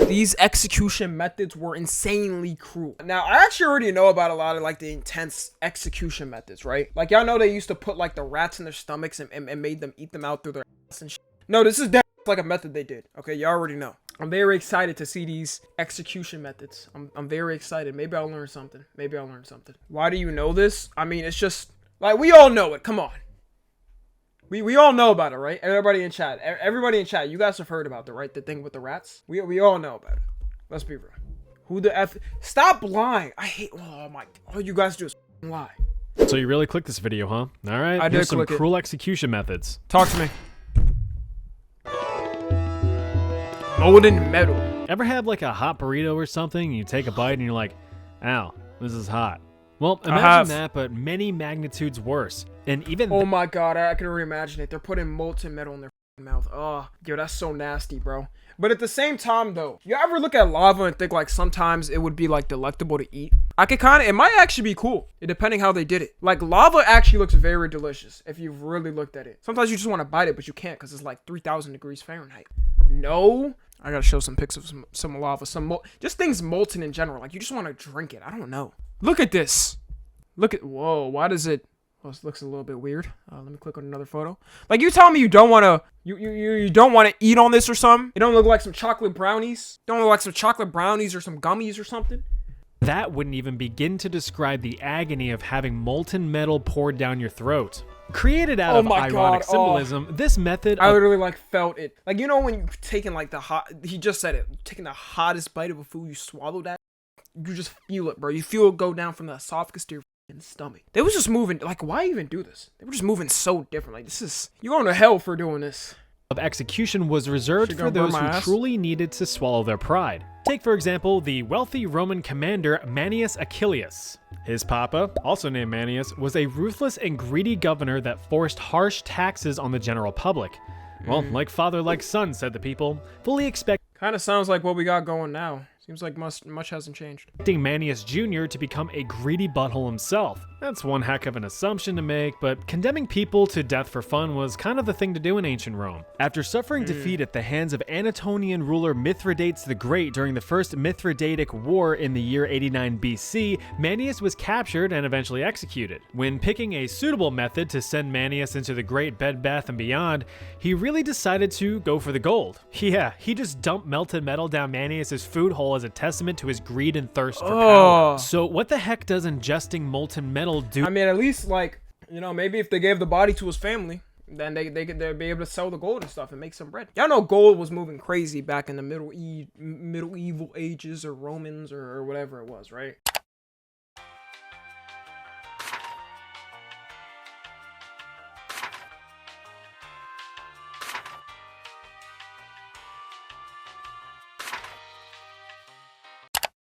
These execution methods were insanely cruel. Now, I actually already know about a lot of like the intense execution methods, right? Like y'all know they used to put like the rats in their stomachs and made them eat them out through their ass and shit. No, this is like a method they did. Okay, y'all already know. I'm very excited to see these execution methods. I'm very excited. Maybe I'll learn something. Maybe I'll learn something. Why do you know this? I mean, it's just like we all know it. Come on. We all know about it, right? Everybody in chat. Everybody in chat. You guys have heard about it, right? The thing with the rats. We all know about it. Let's be real. Who the F? Stop lying. I hate. Oh my. All you guys do is lie. So you really clicked this video, huh? All right. I did Here's some click it. cruel execution methods. Talk to me. Molten metal. Ever had like a hot burrito or something, and you take a bite and you're like, ow, this is hot. Well, imagine that, but many magnitudes worse. And even oh my god, I can already imagine it. They're putting molten metal in their mouth. Oh, yo, that's so nasty, bro. But at the same time, though, you ever look at lava and think like sometimes it would be like delectable to eat? I could kind of, it might actually be cool, depending how they did it. Like lava actually looks very delicious if you've really looked at it. Sometimes you just want to bite it, but you can't because it's like 3,000 degrees Fahrenheit. No. I gotta show some pics of some lava, just things molten in general. Like you just want to drink it. I don't know. Look at this. Look at, whoa, why does it, well, this looks a little bit weird. Let me click on another photo. Like you telling me you don't want to, you don't want to eat on this or something? It don't look like some chocolate brownies? Don't look like some chocolate brownies or some gummies or something? that wouldn't even begin to describe the agony of having molten metal poured down your throat. Created out of ironic symbolism, this method I literally like felt it. Like, you know when you're taking like the hot, he just said it, taking the hottest bite of a food, you swallow that, you just feel it, bro. You feel it go down from the esophagus to your stomach. They was just moving, like, why even do this? They were just moving so different. Like, this is, you're going to hell for doing this. Of execution was reserved for those who truly needed to swallow their pride. Take, for example, the wealthy Roman commander Manius Achilles. His papa, also named Manius, was a ruthless and greedy governor that forced harsh taxes on the general public. Well, like father, like son, said the people, fully expecting kind of sounds like what we got going now. Seems like much hasn't changed. Manius Jr. to become a greedy butthole himself. That's one heck of an assumption to make, but condemning people to death for fun was kind of the thing to do in ancient Rome. After suffering defeat at the hands of Anatolian ruler Mithridates the Great during the First Mithridatic War in the year 89 BC, Manius was captured and eventually executed. When picking a suitable method to send Manius into the Great Bed Bath & Beyond, he really decided to go for the gold. Yeah, he just dumped melted metal down Manius's food hole as a testament to his greed and thirst for power. So what the heck does ingesting molten metal do? I mean, at least, like, you know, maybe if they gave the body to his family, then they'd be able to sell the gold and stuff and make some bread. Y'all know gold was moving crazy back in the medieval ages, or Romans, or whatever it was, right?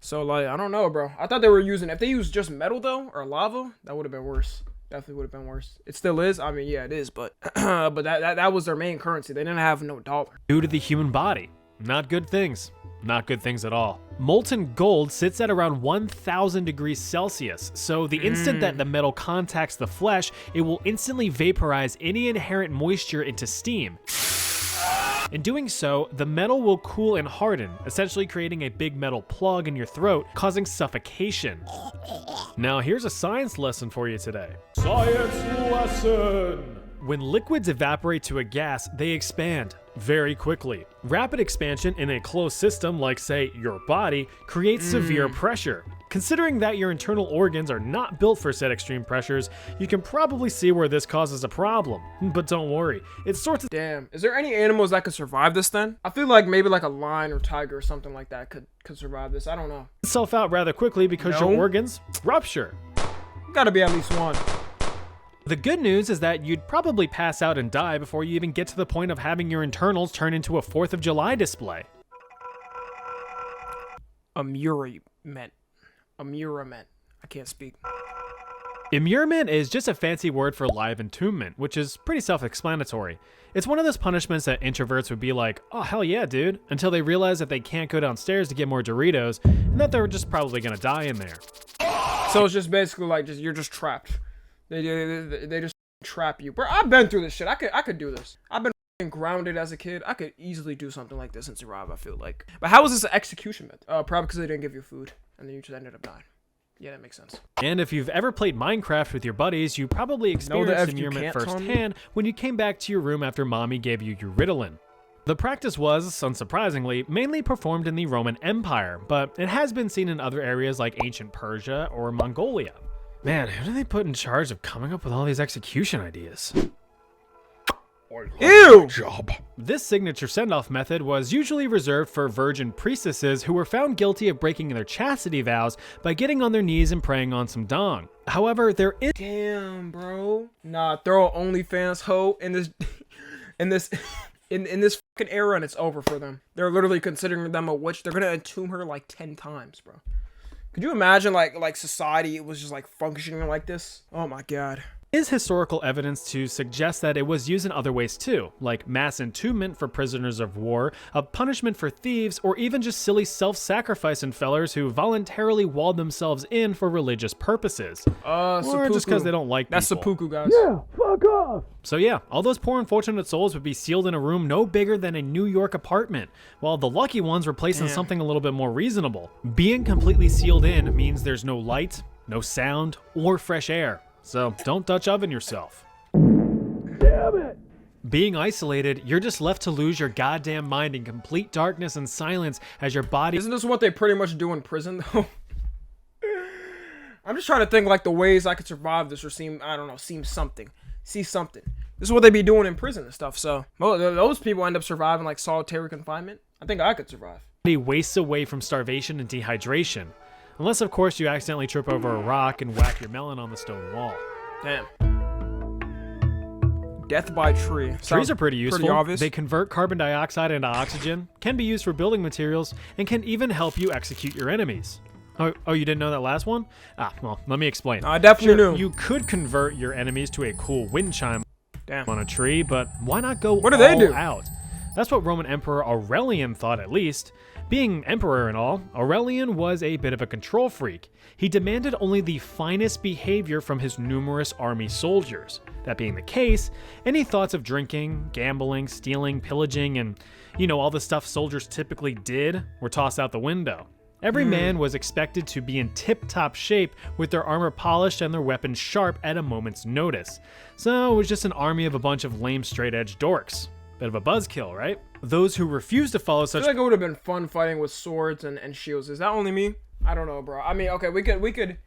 So, like, I don't know, bro. I thought they were using, if they used just metal, though, or lava, that would have been worse. Definitely would have been worse. It still is. I mean, yeah, it is, but but that was their main currency. They didn't have no dollar. Due to the human body. Not good things. Not good things at all. Molten gold sits at around 1,000 degrees Celsius, so the instant that the metal contacts the flesh, it will instantly vaporize any inherent moisture into steam. In doing so, the metal will cool and harden, essentially creating a big metal plug in your throat, causing suffocation. Now here's a science lesson for you today. Science lesson! When liquids evaporate to a gas, they expand very quickly. Rapid expansion in a closed system, like say your body, creates severe pressure. Considering that your internal organs are not built for said extreme pressures, you can probably see where this causes a problem. But don't worry, it's sorts of— Damn, is there any animals that could survive this then? I feel like maybe like a lion or tiger or something like that could survive this. I don't know. Itself out rather quickly because your organs rupture. Gotta be at least one. The good news is that you'd probably pass out and die before you even get to the point of having your internals turn into a 4th of July display. Immurament. I can't speak. Immurement is just a fancy word for live entombment, which is pretty self-explanatory. It's one of those punishments that introverts would be like, oh hell yeah dude, until they realize that they can't go downstairs to get more Doritos, and that they're just probably gonna die in there. So it's just basically like, you're just trapped. They just trap you. Bro, I've been through this shit. I could do this. I've been grounded as a kid, I could easily do something like this and survive, I feel like. But how was this an execution method? Probably because they didn't give you food, and then you just ended up dying. Yeah, that makes sense. And if you've ever played Minecraft with your buddies, you probably experienced immurement firsthand when you came back to your room after mommy gave you your Ritalin. The practice was, unsurprisingly, mainly performed in the Roman Empire, but it has been seen in other areas like ancient Persia or Mongolia. Man, who do they put in charge of coming up with all these execution ideas? Ew! Job. This signature send-off method was usually reserved for virgin priestesses who were found guilty of breaking their chastity vows by getting on their knees and praying on some dong. However, there is— Damn, bro. Nah, throw an OnlyFans hoe in this, in this fucking era, and it's over for them. They're literally considering them a witch. They're gonna entomb her like 10 times, bro. Could you imagine like society was just like functioning like this? Oh my god. Is historical evidence to suggest that it was used in other ways too, like mass entombment for prisoners of war, a punishment for thieves, or even just silly self-sacrifice in fellers who voluntarily walled themselves in for religious purposes. Or just because they don't like That's people. seppuku, guys. Yeah, fuck off. So yeah, all those poor unfortunate souls would be sealed in a room no bigger than a New York apartment, while the lucky ones were placed in something a little bit more reasonable. Being completely sealed in means there's no light, no sound, or fresh air. So don't Dutch oven yourself. Damn it. Being isolated, you're just left to lose your goddamn mind in complete darkness and silence as your body— Isn't this what they pretty much do in prison, though? I'm just trying to think like the ways I could survive this or see something. This is what they be doing in prison and stuff. So well, those people end up surviving like solitary confinement. I think I could survive. wastes away from starvation and dehydration. Unless, of course, you accidentally trip over a rock and whack your melon on the stone wall. Damn. Death by tree. Trees are pretty useful. Pretty obvious. They convert carbon dioxide into oxygen, can be used for building materials, and can even help you execute your enemies. Oh, you didn't know that last one? Well, let me explain. I definitely knew. You could convert your enemies to a cool wind chime Damn. on a tree, but why not go What do they do? out? That's what Roman Emperor Aurelian thought, at least. Being emperor and all, Aurelian was a bit of a control freak. He demanded only the finest behavior from his numerous army soldiers. That being the case, any thoughts of drinking, gambling, stealing, pillaging, and, all the stuff soldiers typically did were tossed out the window. Every man was expected to be in tip-top shape with their armor polished and their weapons sharp at a moment's notice. So it was just an army of a bunch of lame straight-edge dorks. Bit of a buzzkill, right? Those who refuse to follow I such— feel like it would have been fun fighting with swords and shields. Is that only me? I don't know, bro. I mean, okay, we could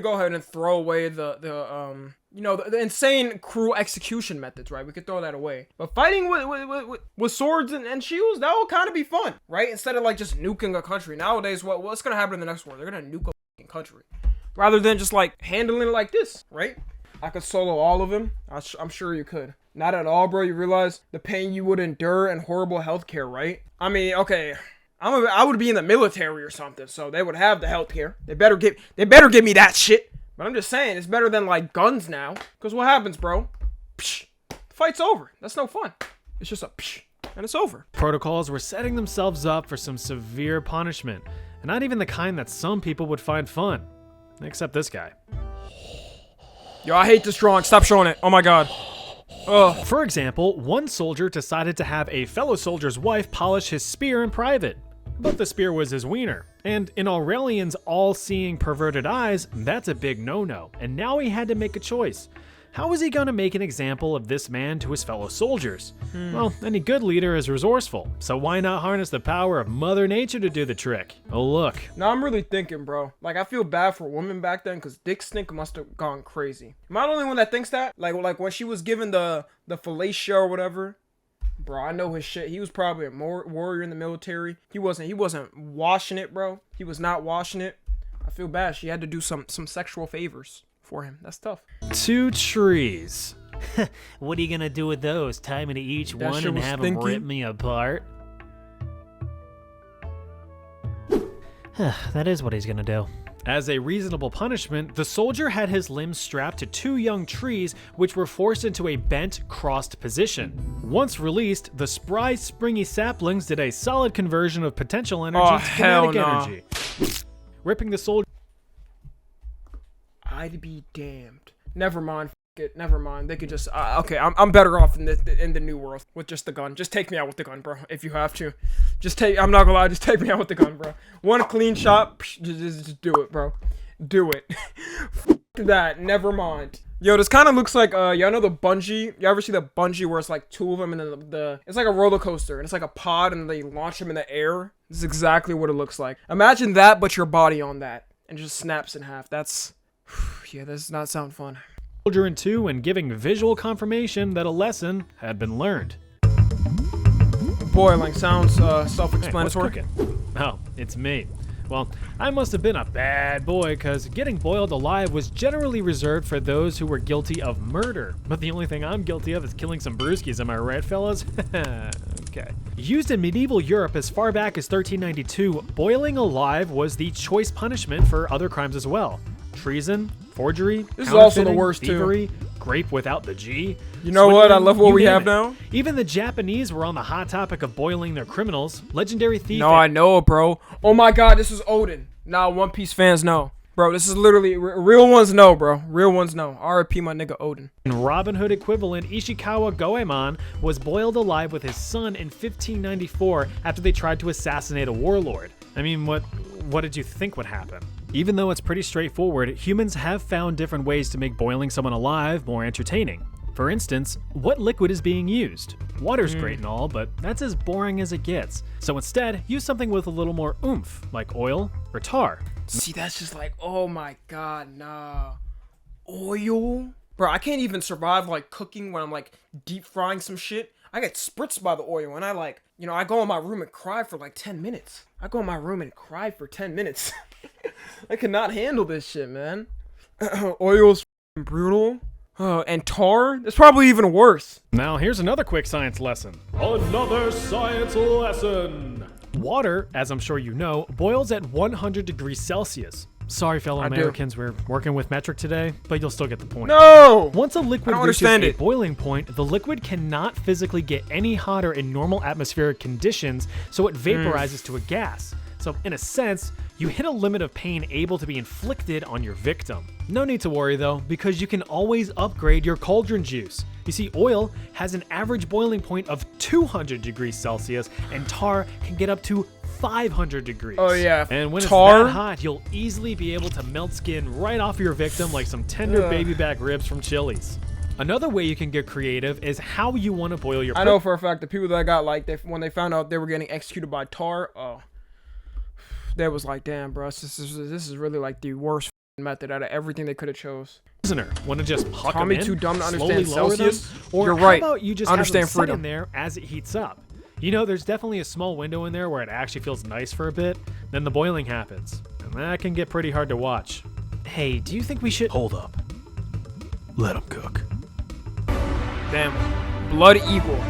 go ahead and throw away the insane cruel execution methods, right? We could throw that away. But fighting with swords and shields, that would kind of be fun, right? Instead of like just nuking a country. Nowadays, what's gonna happen in the next war? They're gonna nuke a fucking country, rather than just like handling it like this, right? I could solo all of them. I'm sure you could. Not at all, bro. You realize the pain you would endure and horrible healthcare, right? I mean, okay, I would be in the military or something, so they would have the healthcare. They better give me that shit. But I'm just saying, it's better than like guns now. Cause what happens, bro? Psh, the fight's over. That's no fun. It's just a psh, and it's over. protocols were setting themselves up for some severe punishment, and not even the kind that some people would find fun. Except this guy. Yo, I hate this drawing. Stop showing it. Oh my god. Ugh. For example, one soldier decided to have a fellow soldier's wife polish his spear in private. But the spear was his wiener. And in Aurelian's all-seeing perverted eyes, that's a big no-no. And now he had to make a choice. How was he going to make an example of this man to his fellow soldiers? Well, any good leader is resourceful, so why not harness the power of Mother Nature to do the trick? Oh, look. Now I'm really thinking, bro. Like, I feel bad for women back then because Dick Stink must have gone crazy. Am I the only one that thinks that? Like when she was given the fellatio or whatever? Bro, I know his shit. He was probably a warrior in the military. He wasn't washing it, bro. He was not washing it. I feel bad. She had to do some sexual favors for him. That's tough. 2 trees. What are you gonna do with those? Tie me to each That one shit and was have them stinky. rip me apart? That is what he's gonna do. As a reasonable punishment, the soldier had his limbs strapped to 2 young trees, which were forced into a bent, crossed position. Once released, the spry, springy saplings did a solid conversion of potential energy Oh, to hell kinetic no. energy, ripping the soldier. I'd be damned. Never mind. it. Never mind. They could just okay. I'm better off in the new world with just the gun. Just take me out with the gun, bro. If you have to, I'm not gonna lie. Just take me out with the gun, bro. One clean shot. Just do it, bro. Do it. F that. Never mind. Yo, this kind of looks like y'all know the bungee. You ever see the bungee where it's like two of them and then it's like a roller coaster and it's like a pod and they launch them in the air. This is exactly what it looks like. Imagine that, but your body on that and it just snaps in half. That's yeah. That does not sound fun. Children too, and giving visual confirmation that a lesson had been learned. Boiling sounds Hey, what's self-explanatory. cooking? Oh, it's me. Well, I must have been a bad boy, because getting boiled alive was generally reserved for those who were guilty of murder. But the only thing I'm guilty of is killing some brewskis, am I right, fellas? Okay. Used in medieval Europe as far back as 1392, boiling alive was the choice punishment for other crimes as well. Treason, forgery, This is also the counterfeiting, worst, too. thievery, grape without the G. You know what? I swindling, love what you we name have it. now. Even the Japanese were on the hot topic of boiling their criminals. Legendary thief. No, I know, bro. Oh my god, this is Odin. Nah, One Piece fans know. Bro, this is literally, real ones know, bro. Real ones know. RIP my nigga Odin. And Robin Hood equivalent Ishikawa Goemon was boiled alive with his son in 1594 after they tried to assassinate a warlord. I mean, what did you think would happen? Even though it's pretty straightforward, humans have found different ways to make boiling someone alive more entertaining. For instance, what liquid is being used? Water's great and all, but that's as boring as it gets. So instead, use something with a little more oomph, like oil or tar. See, that's just like, oh my god, nah. Oil? Bro, I can't even survive like cooking when I'm like deep frying some shit. I get spritzed by the oil and I like, you know, I go in my room and cry for like 10 minutes. I go in my room and cry for 10 minutes. I cannot handle this shit, man. Oil's brutal. And tar? It's probably even worse. Now here's another quick science lesson. Another science lesson. Water, as I'm sure you know, boils at 100 degrees Celsius. Sorry, fellow I do. Americans, we're working with metric today, but you'll still get the point. No! Once a liquid I don't reaches understand a it. boiling point, the liquid cannot physically get any hotter in normal atmospheric conditions, so it vaporizes to a gas. So in a sense, you hit a limit of pain able to be inflicted on your victim. No need to worry though, because you can always upgrade your cauldron juice. You see, oil has an average boiling point of 200 degrees Celsius, and tar can get up to 500 degrees. Oh, yeah. And when Tar? it's that hot, you'll easily be able to melt skin right off your victim like some tender Ugh. baby back ribs from Chili's. Another way you can get creative is how you want to boil your I know for a fact the people that got like, when they found out they were getting executed by tar, they was like, damn, bro, this is really like the worst method out of everything they could have chose. prisoner. Want to just huck Tommy them in, too dumb to slowly understand lower them? Celsius? Or You're how right. about you just Understand have them sit freedom. in there as it heats up? You know, there's definitely a small window in there where it actually feels nice for a bit, then the boiling happens, and that can get pretty hard to watch. Hey, do you think we should... Hold up. Let him cook. Damn. Blood Eagle.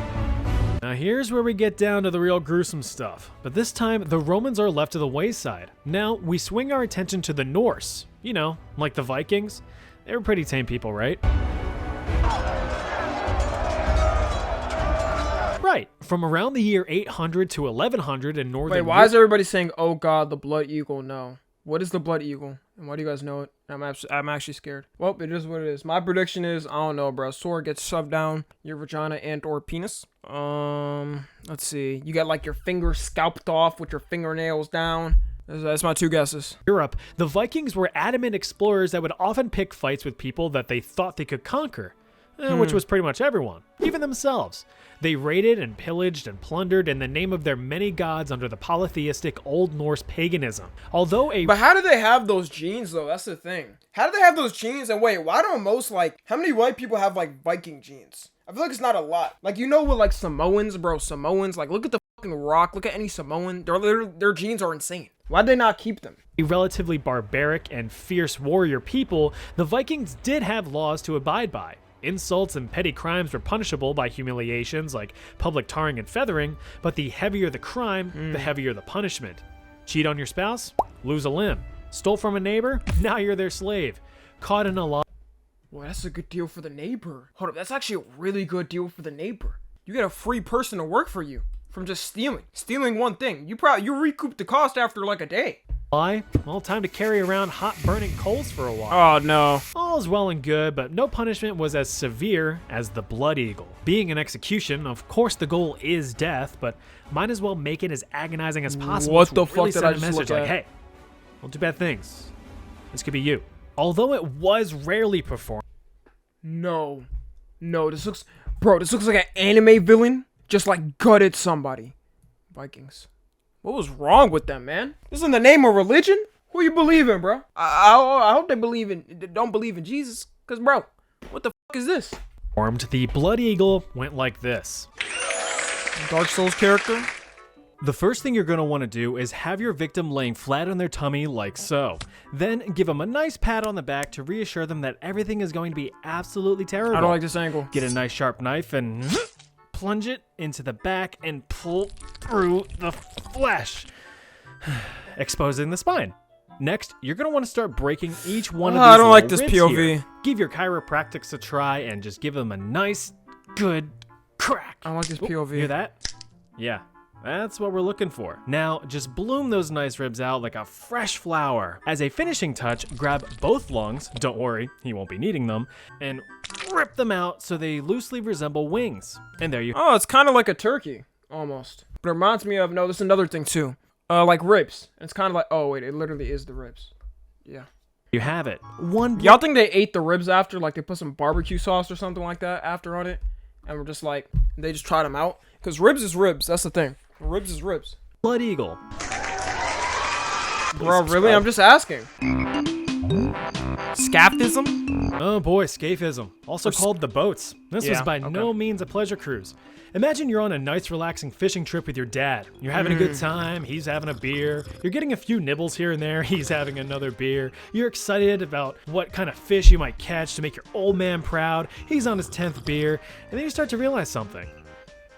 Now here's where we get down to the real gruesome stuff, but this time the Romans are left to the wayside. Now we swing our attention to the Norse, you know, like the Vikings. They were pretty tame people, right? Right, from around the year 800 to 1100 in northern Wait, why is everybody saying, oh god, the Blood Eagle? No. What is the Blood Eagle? And why do you guys know it? I'm actually scared. Well, it is what it is. My prediction is, I don't know, bro. Sword gets shoved down your vagina and or penis. Let's see. You got like your fingers scalped off with your fingernails down. That's my two guesses. Europe, the Vikings were adamant explorers that would often pick fights with people that they thought they could conquer, which was pretty much everyone, even themselves. They raided and pillaged and plundered in the name of their many gods under the polytheistic Old Norse paganism. Although But how do they have those genes, though? That's the thing. How do they have those genes? And wait, why don't most, like, how many white people have, like, Viking genes? I feel like it's not a lot. Like, you know, with, like, Samoans, bro, Samoans, like, look at the fucking Rock. Look at any Samoan. Their genes are insane. Why'd they not keep them? a relatively barbaric and fierce warrior people, the Vikings did have laws to abide by. Insults and petty crimes were punishable by humiliations like public tarring and feathering, but the heavier the crime, the heavier the punishment. Cheat on your spouse? Lose a limb. Stole from a neighbor? Now you're their slave. Caught in a lie. Well, that's a good deal for the neighbor. Hold up, that's actually a really good deal for the neighbor. You get a free person to work for you from just stealing. Stealing one thing. You recoup the cost after like a day. Why? Well, time to carry around hot burning coals for a while. Oh no. All is well and good, but no punishment was as severe as the Blood Eagle. Being an execution, of course the goal is death, but might as well make it as agonizing as possible. What to the really fuck did send I a just message look like, at? hey, don't do bad things. This could be you. Although it was rarely performed. No. No, this looks like an anime villain just like gutted somebody. Vikings. What was wrong with them, man? This is in the name of religion? Who you believe in, bro? I hope they don't believe in Jesus. Cause bro, what the fuck is this? The Blood Eagle went like this. Dark Souls character? The first thing you're going to want to do is have your victim laying flat on their tummy like so. Then give them a nice pat on the back to reassure them that everything is going to be absolutely terrible. I don't like this angle. Get a nice sharp knife and plunge it into the back and pull through the flesh, exposing the spine. Next, you're going to want to start breaking each one of these I don't like little this ribs POV. here. Give your chiropractics a try and just give them a nice, good crack. I don't like this Ooh, POV. Hear that? Yeah. That's what we're looking for. Now, just bloom those nice ribs out like a fresh flower. As a finishing touch, grab both lungs, don't worry, he won't be needing them, and rip them out so they loosely resemble wings. And there you Oh, it's kind of like a turkey, almost. But it reminds me of, no, this is another thing too. Like ribs. It's kind of like, oh wait, it literally is the ribs. Yeah. have it. One Y'all think they ate the ribs after? Like they put some barbecue sauce or something like that after on it? And we're just like, they just tried them out? Because ribs is ribs, that's the thing. Ribs is ribs. Blood Eagle. Bro, really? I'm just asking. Scaphism? Oh boy, scaphism. Also called the boats. This was Yeah, by okay. no means a pleasure cruise. Imagine you're on a nice relaxing fishing trip with your dad. You're having a good time, he's having a beer. You're getting a few nibbles here and there, he's having another beer. You're excited about what kind of fish you might catch to make your old man proud. He's on his 10th beer. And then you start to realize something.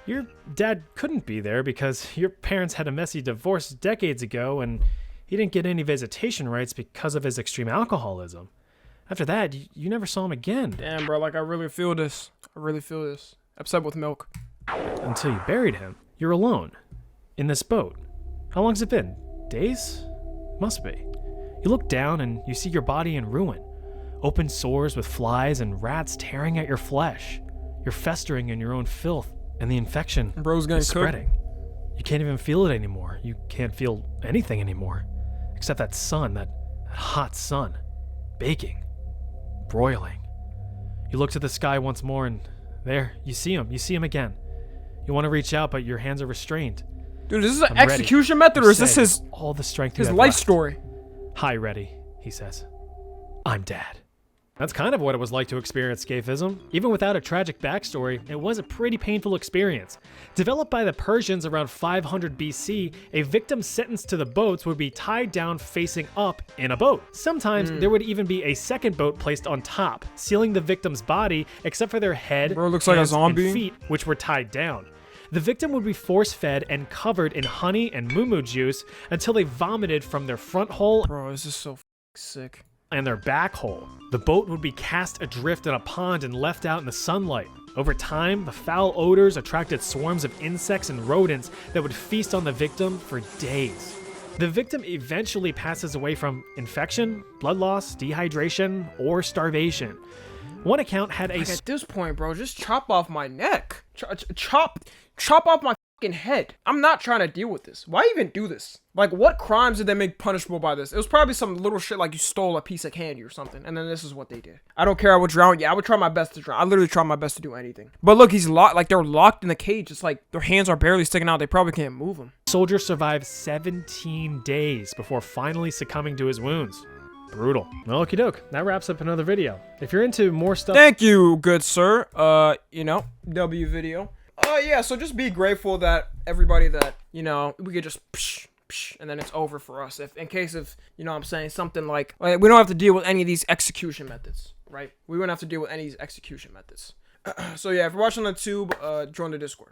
Your dad couldn't be there because your parents had a messy divorce decades ago and he didn't get any visitation rights because of his extreme alcoholism. After that, you never saw him again. Damn, bro, like I really feel this. I really feel this. Upset with milk. Until you buried him. You're alone. In this boat. How long's it been? Days? Must be. You look down and you see your body in ruin. Open sores with flies and rats tearing at your flesh. You're festering in your own filth, and the infection Bro's getting is cooked. spreading. You can't even feel it anymore. You can't feel anything anymore. Except that sun, that hot sun. Baking. Broiling. You look to the sky once more and there, you see him. You see him again. You want to reach out, but your hands are restrained. Dude, is this an I'm ready. execution method You or is this said his all the strength you have life left. story? Hi, Reddy, he says. I'm Dad. That's kind of what it was like to experience scaphism. Even without a tragic backstory, it was a pretty painful experience. Developed by the Persians around 500 BC, a victim sentenced to the boats would be tied down facing up in a boat. Sometimes there would even be a second boat placed on top, sealing the victim's body except for their head, Bro, it looks like a hands, zombie. and feet, which were tied down. The victim would be force-fed and covered in honey and moo juice until they vomited from their front hole Bro, this is so sick. and their back hole. The boat would be cast adrift in a pond and left out in the sunlight. Over time, the foul odors attracted swarms of insects and rodents that would feast on the victim for days. The victim eventually passes away from infection, blood loss, dehydration, or starvation. One account had a Like at this point, bro, just chop off my neck. Chop off my fucking head. I'm not trying to deal with this. Why even do this? Like, what crimes did they make punishable by this? It was probably some little shit like you stole a piece of candy or something, and then this is what they did. I don't care. I would drown. Yeah, I would try my best to drown. I literally try my best to do anything. But look, he's locked. Like they're locked in the cage. It's like their hands are barely sticking out. They probably can't move them. soldier survived 17 days before finally succumbing to his wounds. Brutal. Okie doke. That wraps up another video. If you're into more stuff. Thank you, good sir. W video. Yeah, so just be grateful that everybody that, we could just psh, and then it's over for us. If in case of, I'm saying something like we don't have to deal with any of these execution methods, right? We wouldn't have to deal with any of these execution methods. So yeah, if you're watching on the tube, join the Discord.